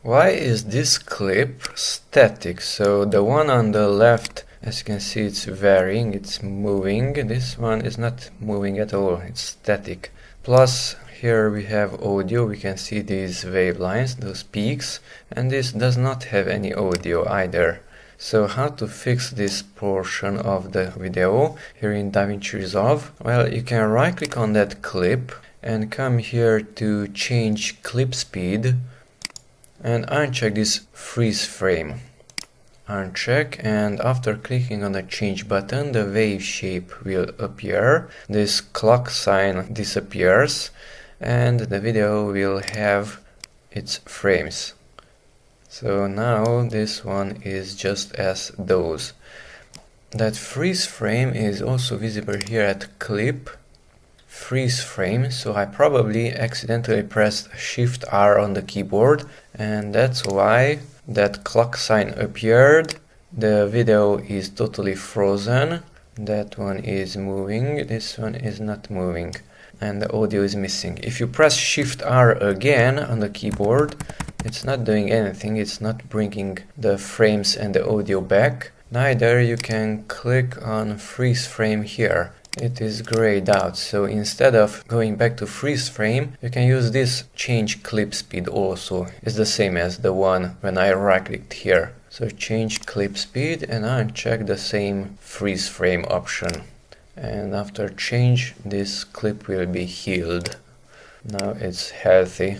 Why is this clip static? So the one on the left, as you can see, it's varying, it's moving. This one is not moving at all, it's static. Plus here we have audio, we can see these wave lines, those peaks, and this does not have any audio either. So how to fix this portion of the video here in Davinci Resolve? Well, you can right click on that clip and come here to change clip speed and uncheck this freeze frame. Uncheck, and after clicking on the change button, the wave shape will appear. This clock sign disappears and the video will have its frames. So now this one is just as those. That freeze frame is also visible here at clip freeze frame, so I probably accidentally pressed Shift R on the keyboard, and that's why that clock sign appeared. The video is totally frozen. That one is moving, this one is not moving, and the audio is missing. If you press Shift R again on the keyboard, it's not doing anything, it's not bringing the frames and the audio back. Neither you can click on freeze frame here. It is grayed out, so instead of going back to freeze frame, you can use this change clip speed also. It's the same as the one when I right clicked here. So change clip speed and uncheck the same freeze frame option. And after change, this clip will be healed. Now it's healthy.